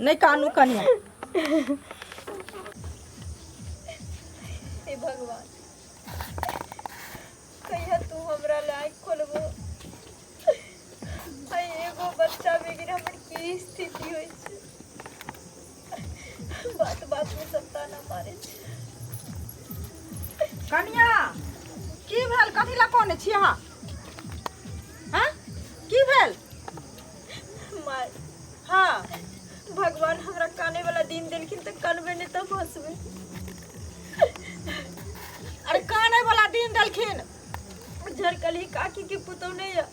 नहीं कानू कनिया। हे भगवान कहिया तू हमरा लायक खोलबो। आई एगो बच्चा बेगिन हमर की स्थिति होई छै। बात बात में सत्ता ना मारे छै। कनिया की भेल? कथी ला कोने छी अहाँ? हाँ की भेल? माय हाँ भगवान हमरा काने वाला दिन देलखिन त कानबे नहीं त हंसबे। अरे काने वाला दिन देलखिन? झरकली काकी के पुतौ नहीं है।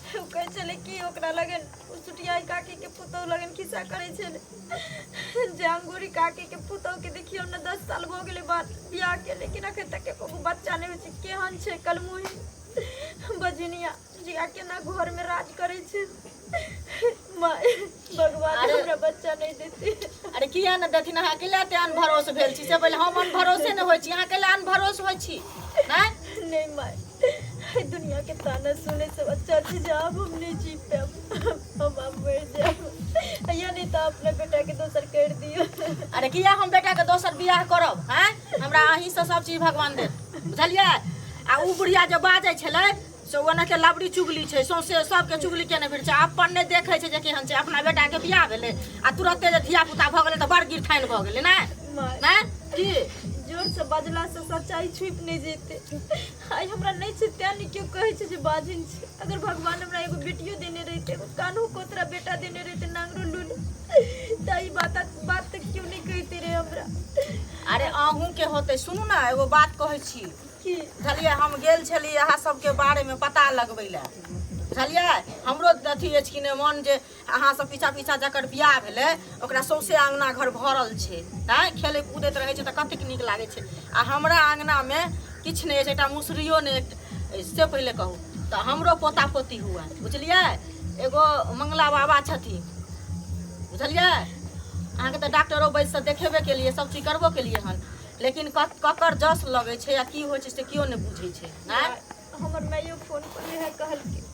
उ कहे चले कि ओकरा लगन सुटियाई काकी के पुतौ लगन खिस्सा करे छले। जांगूरी काकी के पुतौ के देखियो न 10 साल हो गेले बाद बियाह के, लेकिन अखन तक एको बच्चा नहीं होय छै। केहन छै कलमुही बजनिया जिया के ना घर में राज करे छै। भगवान हमरा बच्चा नहीं देते। अरे किया न देथिन? अहाँ केला ते अनभरोस भेल छी? से पहिले हम अनभरोसे न होय छी, अहाँ केला अनभरोस होय छी? नहीं माय दुनिया के ताना सुने से अच्छा से जाब हम नहीं जी पाब। हम अब मर जाब। या नहीं तो अपने बेटा के दोसर कर दियो। अरे किया हम बेटा के दोसर बियाह करब? हैं हमरा अहीं से सब चीज भगवान दे, बुझलियै? आ उ बुढ़िया जे बाजै छलै से ओना के लबड़ी चुगली छै, सौंसे सबके चुगली केने फिर छै। अपन नहीं देखै छै जे केहन छै। अपना बेटा के बियाह भेलै आ तुरंते जे धिया पुता भ गेलै त बड़ गिरठाइन भ गेलै नै की? जोर से बजला से सच्चाई छुप नहीं जेते। आई हमरा नहीं छै त्या नहीं क्यों कहे छै जे बाजिन छै। अगर भगवान हमरा एगो बेटियो देने रहते, एगो कान्हू कोतरा बेटा देने रहते नांगरो लुल, त ई बात तक क्यों नहीं कहते रे हमरा। अरे अहूँ के होते। सुनू ना एगो बात कहै छी, की बुझलियै? हम गेल छली अहाँ सबके बारे में पता लगबै ला, बुझलियै? हमरो अथी अछि कि मन जे अहाँ सब पीछा पीछा जकर बियाह भेलै ओकरा सौंसे आंगना घर भरल छै। हैं खेले कूदैत रहै छै त कतेक नीक लागै छै। आ हमरा आंगना में किछु नहीं छै, एकटा मुसरियो नहीं। से पहिले कहू त हमरो पोता पोती हुआ, बुझलियै? एगो मंगला बाबा छथिन, बुझलियै? अहाँ के त डॉक्टरो वैद्य से देखेबे के लिए, सब चीज करबो के लिए हन, लेकिन ककर जस लगे छै या की होय छै से कियो नहीं बुझै छै। हमर माइयो फोन पर है कहल के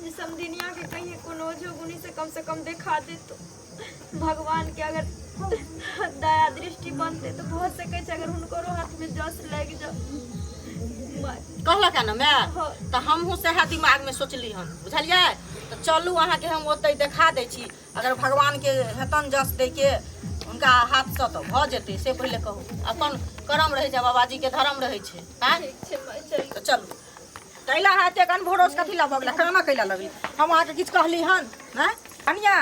जे समदिनिया के कहीं कोनो जोगुनी से कम देखा दे तो भगवान के अगर दया दृष्टि बनते तो बहुत सके छै। अगर हुनकरो हाथ में जस लग जा कहलक है ना मैं तो हमहूँ सह दिमाग में सोचली हन, बुझलियै? तो चलू अहाँ के हम ओतै देखा दै छी। अगर भगवान के हेतन जस दै के उनका हाथ से तो भ जेतै। से पहिले कहू अपन करम रहे छै, बाबाजी के धर्म रहे छै। तो चलू कैला हाथे कन भरोस कथी ला भगला खाना कैला लगली? हम अहाँ के किछ कहली हन ना कनिया?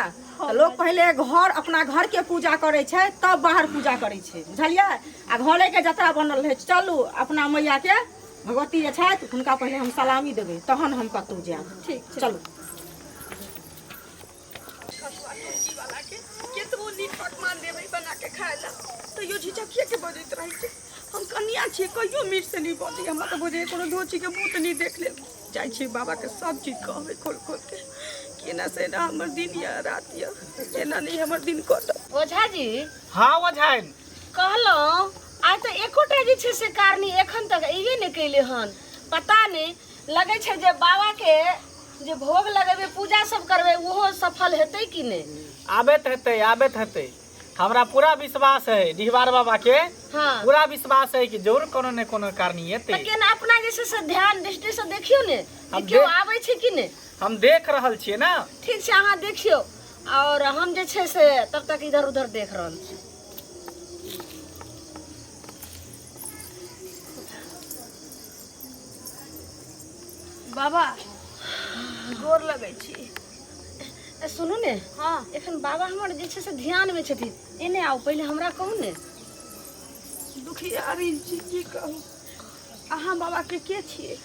लोग पहले घर अपना घर के पूजा करे छै तब बाहर पूजा करे छै, बुझलियै? आ घरे के जतरा बनल रहे। चलू अपना मैया के भगवती जे छथि हुनका पहले हम सलामी देबै तहन हम कतौ जायब। ठीक चलू। केतबो नीक पकवान देबै बना के खाय ला तो यो झिझकिए के बजैत रहै छै। हम कन्या छियै, कहियो मीट से नहीं बजे। हमरा तो बुझे कोनो धोची के भूत नहीं देख ले जाय छै। बाबा के सब चीज कहबै खोल खोल के केना से ना हमर दिन या रात या केना नहीं हमर दिन कट। ओझा जी। हाँ ओझाइन कहलो आज तो एकोटा जे छै से कारनी एखन तक इहे ने कैले हन। पता नहीं लगे छै जे बाबा के जे भोग लगेबे पूजा सब करबे ओहो सफल हेतै कि नहीं? आबैत हेतै। हमरा पूरा विश्वास है डिहबार बाबा के। हाँ। पूरा विश्वास है कि जरूर कोनो ने कोनो कारणी हेतै। लेकिन अपना जैसे से ध्यान दृष्टि से देखियो ने हम क्यों आबै छै कि नहीं? हम देख रहल छियै ना। ठीक छै अहाँ देखियो और हम जे छै से तब तक इधर उधर देख रहल छी। बाबा गोर लगै छी। सुनू ने हाँ एखन बाबा हमर जे छै से ध्यान में छथिन। एने आओ पहले हमरा कहू ने। दुखियारी छी की कहू। अहाँ बाबा के छियै?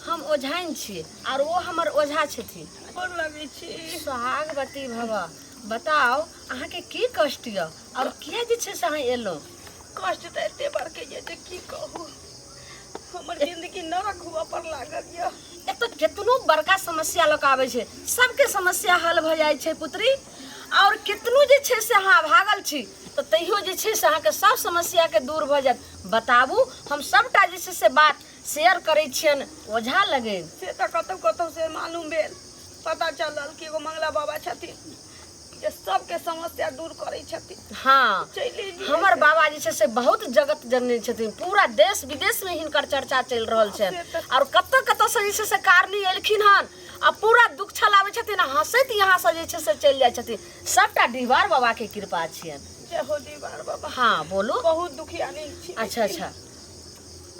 हम ओझाइन छियै और वो हमर ओझा छथिन। गोर लगै छी। सुहागवती भव। बताओ अहाँ के की कष्ट य और किया जे छै से अहाँ एलो? कष्ट तो एते बड़के ये जे की कहू। हमर जिंदगी नरक हुआ पर लागल य। एतो केतनो बड़का समस्या लोक आबै छै सबके समस्या हल भ जाय छै पुत्री। और कितनो जे छै से अहाँ भागल छी तो तैयो जे छै से अहाँ के सब समस्या के दूर भ जात। बताबू हम सबटा जे छै से बात शेयर करै छियन ओझा लगे। से तो कतौ से मालूम भेल, पता चलल कि एगो मंगला बाबा छथिन जे सबके समस्या दूर करै छथिन। हाँ चली हमर बाबा जे छै से बहुत जगत जननी छथिन, पूरा देश विदेश में हिनकर चर्चा चलि रहल छै और कतऽ कतऽ से जे छै से कारनी एलखिन हन आ पूरा दुख छलाबै छथिन, हंसैत यहाँ से जे छै से चलि जाइ छथिन। सबटा डिहबार बाबा के कृपा छियन। जय हो डिहबार बाबा। हाँ बोलो। बहुत दुखियानी छी। अच्छा अच्छा।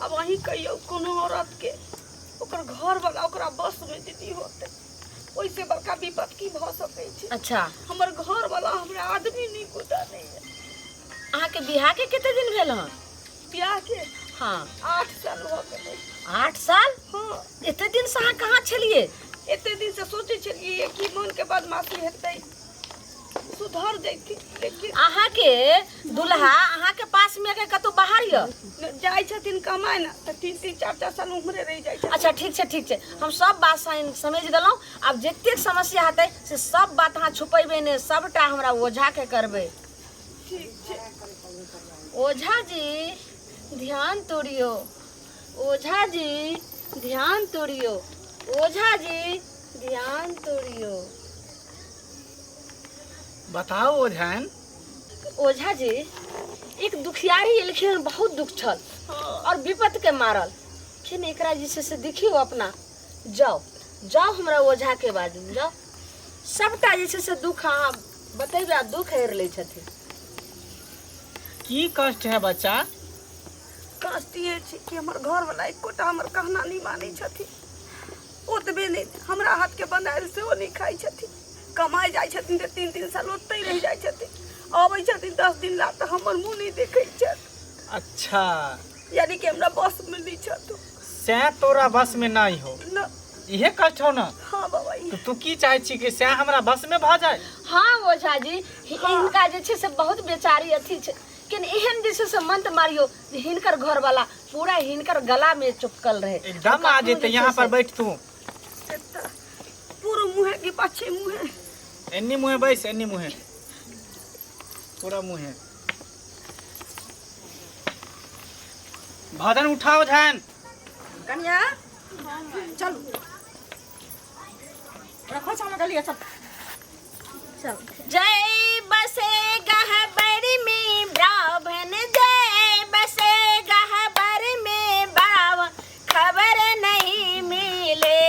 अब वही कहियो कोनो औरत के ओकर घर वाला ओकरा बस में दीदी होते, ओइसे बड़का विपद की भ सकै छै। अच्छा हमर घर वाला हमरा आदमी नहीं गुदा नहीं है। अहाँ के बियाह के कते दिन भेल हन? बियाह के हाँ 8 साल भ गेलै। 8 साल? हाँ एते दिन से अहाँ कहाँ छलिए? एते दिन से सोचे छलिए कि मन के बदमाशी हेतै, सुधर जैती, लेकिन अहाँ के दुल्हा अहाँ के पास में के कतौ बाहर य जाय छथिन कमाय ना त 3-3 4-4 साल उम्रे रह जाय छै। अच्छा ठीक छै, हम सब बात समझ गेलहुँ। अब जतेक समस्या हेतै से सब बात अहाँ छुपेबे ने, सबटा हमरा ओझा के करबै। ठीक छै। ओझा जी ध्यान तोड़ियो, ओझा जी ध्यान तोड़ियो, ओझा जी ध्यान तोड़ियो। बताओ ओझान। ओझा जी एक दुखियारी एलखिन, बहुत दुख छल और विपत के मारल खिन। एकरा जे छै से देखियो अपना जाओ जाओ हमरा ओझा के बाजू जाओ, सबटा जे छै से दुख अहाँ बतेबे, दुख हेर लै छथिन। की कष्ट है बच्चा? कष्ट ये छै कि हमर घर वाला एकोटा हमर कहना नहीं मानै छथिन। ओतबे नहीं हमरा हाथ के बनायल से ओ नहीं खाई छथिन। कमाई जाय छथिन त 3-3 साल ओतै रह जाय छथिन, आबै छथिन 10 दिन ला त हमर मुंह नहीं देखै छथि। अच्छा यानी कि हमरा बस में नहीं छथि। से तोरा बस में नहीं हो न इहे कष्ट हो ना? हाँ बाबा। तो तू की चाहे छी कि से हमरा बस में भ जाए? हाँ ओझा जी हिनका जे छै से बहुत बेचारी अथी छै, किन एहन जे छै से मंत्र मारियो जे हिनकर घर वाला पूरा हिनकर गला में चुपकल रहे। एकदम आ जेते। यहाँ पर बैठ तू। पूरा मुंह है कि पाछे मुंह है? एन्नी मुहे बैस, एन्नी मुहे, पूरा मुहे। भजन उठाओ ध्यान। कन्या चल रखो सामने गलिया सब चल। जय बसे गहबर में ब्राह्मण, जय बसे गहबर में ब्राह्मण, खबर नहीं मिले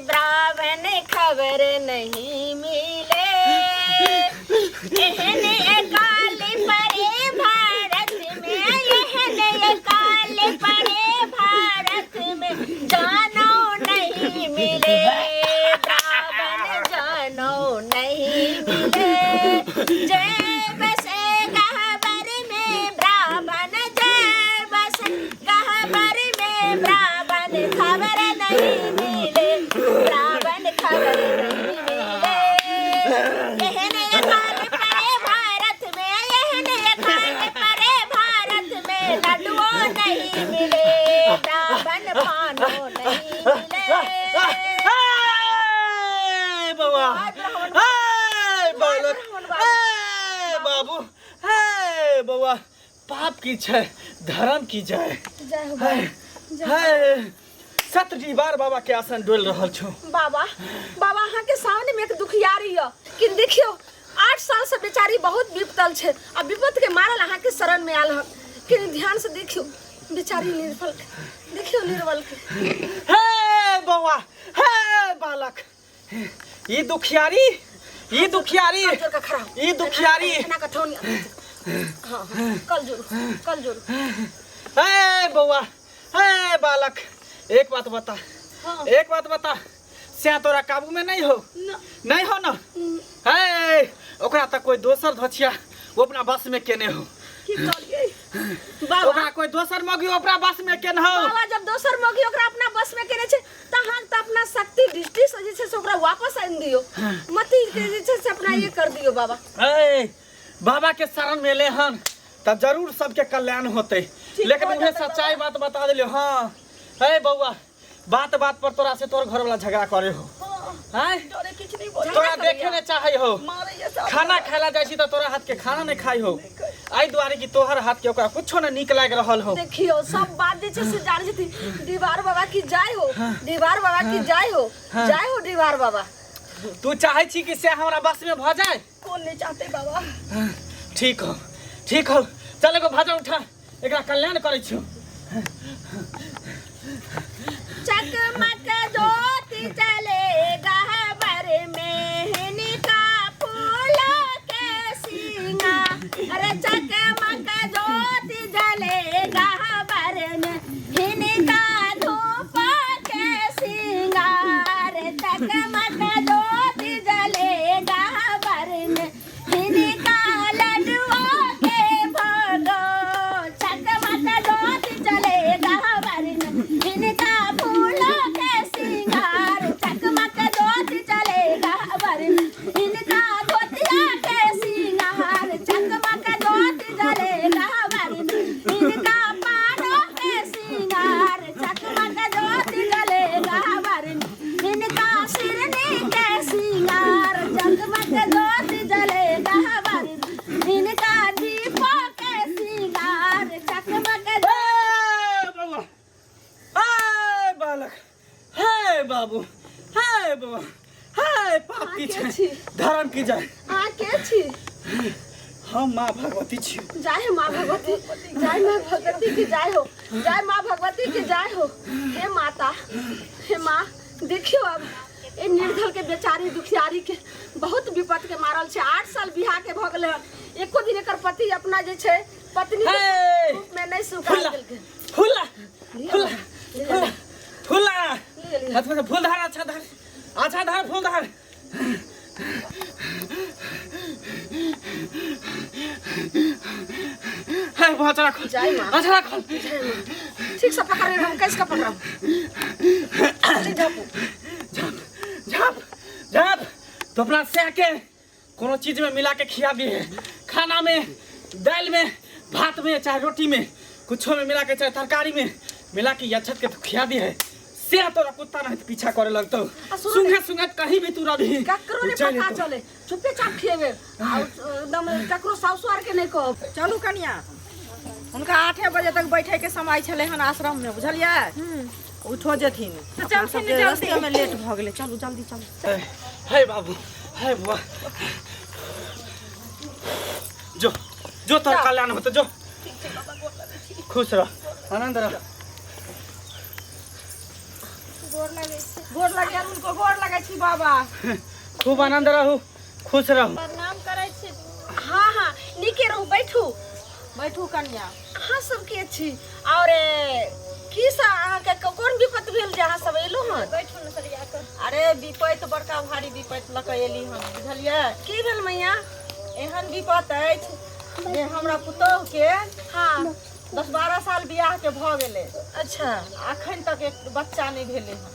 ब्राह्मण, खबर नहीं मिले। एहन अकाल पड़े भारत में, एहन अकाल पड़े भारत में, जानो नहीं मिले ब्राह्मण, जानो नहीं मिले। जय बसे गहबर में ब्राह्मण, जय बसे गहबर में ब्राह्मण, खबर नहीं मिले ब्राह्मण, खबर नहीं मिले। एहन अकाल पड़े भारत में, एहन अकाल पड़े भारत में, लड्डुओ नहीं मिले ब्राह्मण, पानो नहीं मिले। बाबा बाबू, हे बउआ, पाप की छै धर्म की जय। जय हो है सत डिहबार बाबा के आसन डोल रहल छो। बाबा बाबा अहाँ के सामने में एक दुखियारी है कि देखियो 8 साल से बेचारी बहुत विपतल छे, अब विपत के मारल अहाँ के शरण में आल है कि ध्यान से देखियो बेचारी निर्बल के, देखियो निर्बल के। हे बउआ, हे बालक, ई दुखियारी, ई दुखियारी, ई दुखियारी। हाँ कल जोड़ू। हे बउआ, हे बालक, एक बात बता, हाँ। एक बात बता, से तोरा काबू में नहीं हो? नहीं हो ना? हे ओकरा तक कोई दोसर धछिया वो अपना बस में केने हो? की करिए बाबा ओकरा कोई दोसर मगी अपना बस में केने हो? बाबा जब दोसर मगी ओकरा अपना बस में केने छे त हम त अपना शक्ति दृष्टि से जे छे से ओकरा वापस आन दियो, मती के जे छे से अपना ये कर दियो बाबा। ए बाबा के शरण में ले हन त जरूर सबके कल्याण होते, लेकिन उन्हें सच्चाई बात बता दिलियो। हाँ हे बउआ, बात बात पर तोरा से तोर घर वाला झगड़ा करे हो, हैं? डरे किछ नहीं बोल, तोरा देखे ने चाहे हो, मारे ये सब खाना खाला जाय छी त तोरा हाथ के खाना नहीं खाई हो, आई दुआरे की तोहर हाथ के ओकरा कुछो न नीक लाग रहल हो। देखियो सब बात जे छे से जान जती दीवार बाबा की जाय हो, दीवार बाबा की जाय हो, जाय हो दीवार बाबा। तू चाहे छी कि से हमरा बस में भ जाए? बोलने चाहते बाबा। ठीक हो चल एगो भाजा उठा एकरा कल्याण करै छियो। चकमक ज्योति जलेगा बर में हिनका फूलों के सिंगार। अरे चकमक ज्योति जलेगा बर में हिनका धूप के सिंगार। चकमक ज्योति जलेगा बर में हिनका लड्डुओं के भोगो। चकमक ज्योति जलेगा बर में हिनका फूलों के सिंगार। चकमक ज्योति जलेगा बर में हिनका धोतिया के सिंगार। चकमक ज्योति जलेगा बर में हिनका पानों के सिंगार। चकमक ज्योति जलेगा बर में हिनका सिरनी के सिंगार। चकमक ज्योति जलेगा बर में हिनका दीपों के सिंगार। चकमक बाबा हाय बालक हाय बाबू हाय बाबा हाय पाप की छै धर्म की जाय के छी हम माँ भगवती छी। जय माँ भगवती, जय माँ भगवती की जय हो, जय माँ भगवती की जय हो। हे माता, हे माँ, देखियो अब ए निर्धल के बेचारी दुखियारी के बहुत विपत के मारल छे। 8 साल बियाह के भ गेले हन, एको दिन एकर पति अपना जे छे पत्नी के रूप में नहीं स्वीकार केलकै। फूला हाथ में फूल धार अच्छा धार फूल धार। है बहुत रखो जय माँ। अच्छा रखो ठीक से पकड़ हम कैसे का पकड़म। झाप तो अपना से के कोनो चीज में मिला के खिया दिए। खाना में, दाल में, भात में, चाहे रोटी में, कुछो में मिला के, चाहे तरकारी में मिला के अच्छत के तो खिया दिए। से तोरा कुत्ता नहीं तो पीछा करे लगतो। सुंगे कहीं भी तू रही ककरो ने पता चले चुपे चाप खिएबे एकदम ककरो सासुआर के नहीं कहो। चलू कनिया हुनका 8 बजे तक बैठे के समय छले हन आश्रम में बुझलियै। उठो जेथिन तो चल सबके रास्ते में लेट भ गेले। चलू जल्दी चलू। है बाबू है बुआ जो तोर कल्याण होतो जो। खुश रह आनंद रह। गोर लगे उनको गोर लगे छी बाबा। खूब आनंद रहू खुश रहू। प्रणाम करे छी। हाँ हाँ नीके रहू बैठू कन्या। हाँ सब के छी। और की सा अहाँ के कोन विपत भेल जे अहाँ सब एलो हन। बैठू न सरिया कर। अरे विपत बड़का भारी विपत लक एली हन बुझलियै। की भेल मैया। एहन विपत अछि जे हमरा पुतोह के हाँ 10-12 साल बियाह के भ गेले। अच्छा अखन तक एक बच्चा नहीं भेले हन।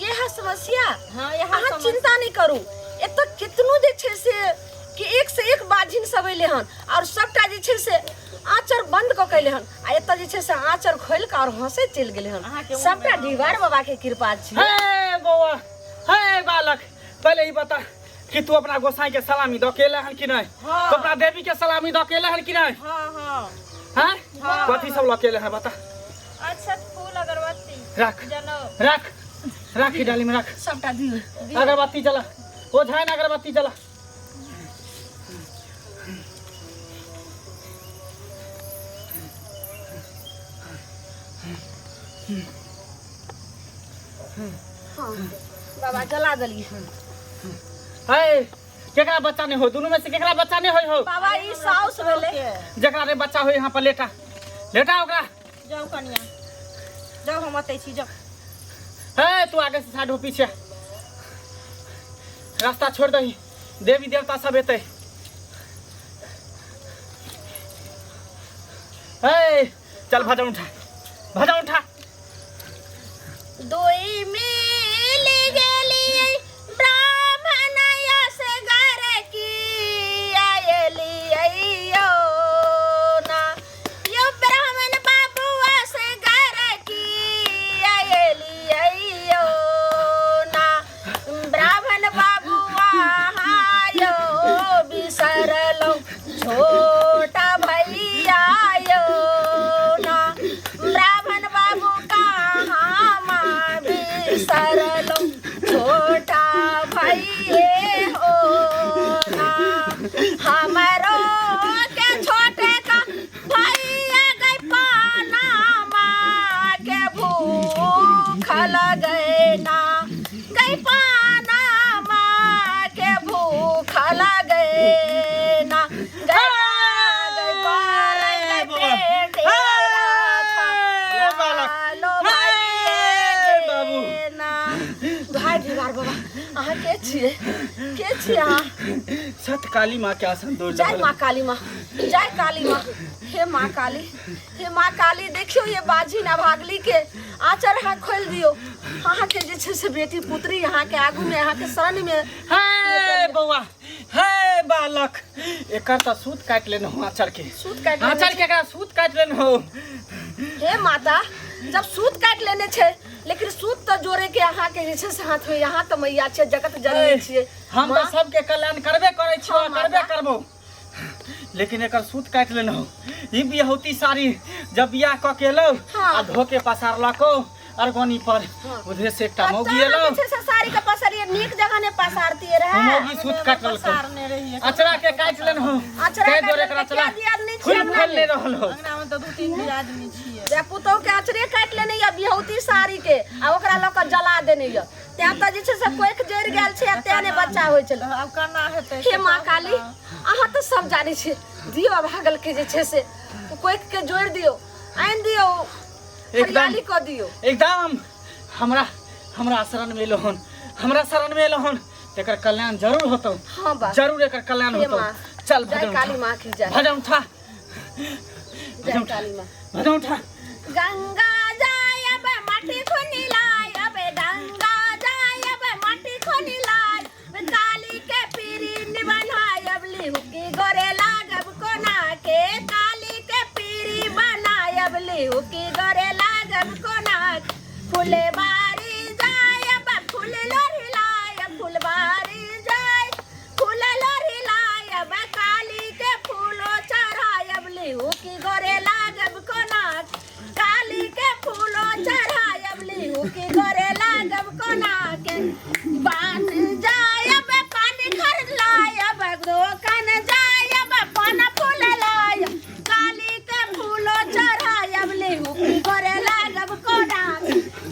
यह समस्या। हाँ यह अहाँ चिंता नहीं करू। एत कितनो जे छे से कि एक से एक बाझिन सब एले हन और सबटा जे छे से आचर बंद क कैले हन आ एत जे छे से आचर खोल के और हंसे चल गेले हन। सबटा दीवार बाबा के कृपा छी। हे बौआ हे बालक पहले ही बता कि तू अपना गोसाई के सलामी दो केले हन कि नहीं। हाँ। तो अपना देवी के सलामी दो केले हन कि नहीं। हाँ हाँ हाँ हाँ। कथी सब लकेले है बता। अच्छा फूल अगरबत्ती रख रख ही डाली में रख। सबटा दियो। अगरबत्ती जला वो झाइन अगरबत्ती जला। हाँ बाबा जला दली। है केकरा बच्चा नहीं हो दोनों में से केकरा बच्चा नहीं हो बाबा ई साउस भेले जकरा रे बच्चा हो यहाँ पर लेटा ओकरा। जाओ कन्या जाओ हम आते छी जाओ। है तू आगे से साइड हो पीछे रास्ता छोड़ दही देवी देवता सब एते। है चल भजन उठा। दोई मिल गेली ब्राह्मण यस घर की आयली अयो ना। यो ब्राह्मण बाबू यस घर की आयली अयो ना। ब्राह्मण बाबू आयो बिसरलो छोटा भैया यो ना। ब्राह्मण बाबू कहाँ बिसरलो छोटा भैये हो ना। चारो के छोटे का भैया गई पाना माँ के भूख लगे ना गई पाना माँ के भूख लगे ना गई पार गई भाई दीवार बाबा अहाँ के छिए अहाँ सत काली माँ के आसन दूर जय माँ काली माँ जय काली माँ हे माँ काली देखियो ये बाजी ना भागली के आचर हाँ खोल दियो अहाँ के जे छै से बेटी पुत्री यहाँ के आगू में यहाँ के शरण में हे बौआ हे बालक एकर त सूत काट लेन हो आचर के एकरा सूत काट लेन हो हे माता जब सूत काट लेने छे लेकिन सूत तो जोड़े के यहाँ के जे छै से हाथ में यहाँ तो मैया छे जगत जननी छिए हम तो सबके कल्याण करबे करे छियो करबे करबो लेकिन एकर सूत काट लेन हो ई बियाहती साड़ी जब बियाह क के लो आ धोके पसारलको अरगोनी पर उधर से एकटा मौगी एलो से साड़ी का पसारिए नीक जगह ने पसारती रहे मौगी सूत काटल पसारने रही अचरा के काट लेन हो अचरा जोरे एकरा चला फूल फल ले रहल हो अंगना में तो 2-3 आदमी छिए जे पुतौ के अचरे काट लेने या बियाहती साड़ी के आ ओकरा ल क जला देने या त्या त जे छै से कोइक जड़ गेल छै त्या ने बच्चा होय छै अब करना हेतै हे मां काली अहाँ तो सब जाने छी दियो भागल के जे छै से कोइक के जोड़ दियो आइन दियो हरियाली को दियो एकदम हमरा शरण में लोहन हमरा शरण में लोहन तेकर कल्याण जरूर होतो हां बा जरूर एकर कल्याण होतो चल जय काली मां की जय भजन उठा जय काली मां भजन उठा गंगा जाय अब माटी खुनी लाय अब गंगा जाय अब माटी खुनी लाय काली के पीरी निबनाय अब लिहुकी गोरे लागब कोना के काली के पीरी बनाय अब लिहुकी गोरे लागब कोना फूले बारी जाय अब फूल लोरी लाय फूलबारी जाय फूल लोरी लाय अब काली के फूलो चढ़ाय अब लिहुकी गोरे लागब कोना काली के फूलो चढ़ाय अब लिहुकी गोरे लागब कोना के बान जाय अब पानी खरीद लाय अब दुकान जाय अब पान फूल लाय काली के फूलो चढ़ाय अब लिहुकी गोरे लागब कोना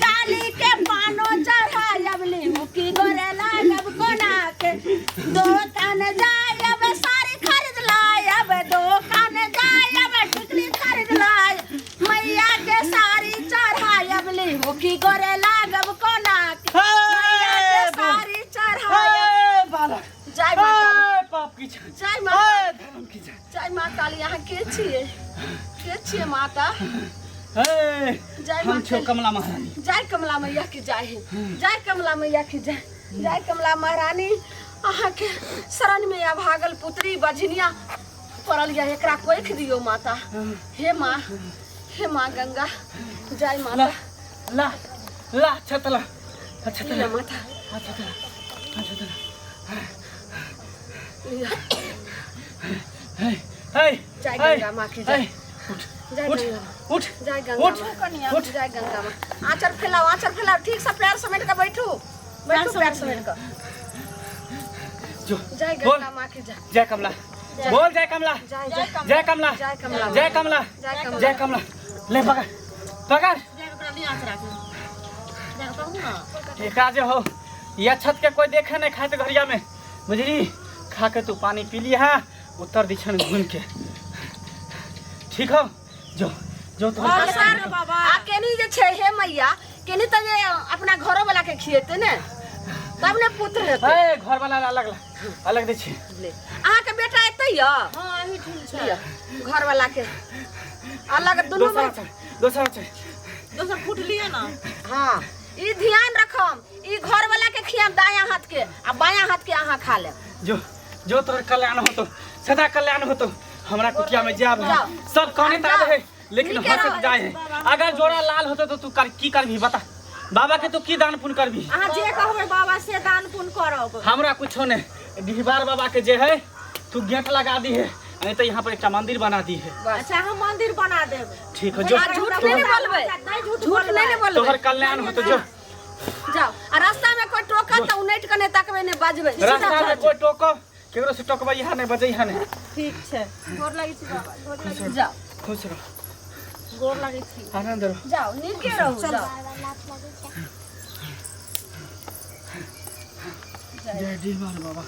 काली के पानो चढ़ाय अब लिहुकी गोरे लागब कोना के दुकान जाय अब साड़ी खरीद लाय अब दुकान जाय अब टिकली खरीद लाय मैया के साड़ी चढ़ाय अब लिहुकी गोरे लागब कोना के मैया के साड़ी चढ़ाय बालक जय माता पाप की जय माता धर्म की जय माँ काली यहाँ के छिए माता जय हम छो कमला महारानी जय कमला मैया की जय जय कमला मैया की जय जय कमला महारानी अहाँ के शरण में या भागल पुत्री बजनिया पड़ल या एकरा कोइख दियो माता हे माँ गंगा जय माता ला छतला लिया माता लिया जय गंगा माँ की जय जय गंगा उठ जय गंगा माँ जय गंगा माँ आंचल फैलाओ ठीक से पैर समेट के बैठो पैर समेट के जय गंगा माँ की जय कमला बोल जय कमला जय कमला जय कमला जय कमला ले पकड़ एकरा जे हो यह छत के कोई देखे नहीं खाए घरिया में बुझली खा के तू पानी पी लिया उत्तर दिशा में घूम के ठीक हो जो तो बाबा केनी जे छै हे मैया केनी त जे अपना घरो वाला के खिएते ने तब ने पुत्र हेते ए घर वाला अलग दे छी ले अहाँ के बेटा एतै य हां अही ठीक छै घर वाला के अलग दुनु दोसर फूट लिए ना हां ई ध्यान रखम ई घर वाला के खियाम दायां हाथ के आ बायां हाथ के अहाँ खा ले जो तोर कल्याण होतो सदा कल्याण होतो हमरा कुटिया में जाब सब कहने त आवे है लेकिन हंसत जाए है अगर जोड़ा लाल होतो तो तू की करबी बता बाबा के तू की दान पुण्य करबी अहाँ जे कहबे बाबा से दान पुण्य करब हमरा कुछो ने डिहबार बाबा के जे है तू गेट लगा दी है नहीं तो यहाँ पर एक मंदिर बना दी है अच्छा हम मंदिर बना देब ठीक है जो झूठ नहीं बोलबे झूठ नहीं बोलबे तोहर कल्याण होतो जो जाओ आ रास्ता में कोई टोका त उनट के नहीं तकबे नहीं बजबे रास्ता में कोई टोको केकरो से टकबा यहाँ नहीं बजे यहाँ नहीं। ठीक छै गोर लागै छी बाबा गोर लागै छी। जाओ खुश रहो गोर लागै छी आनंद रहो। जाओ नीके रहू जाओ। जय डी मार बाबा।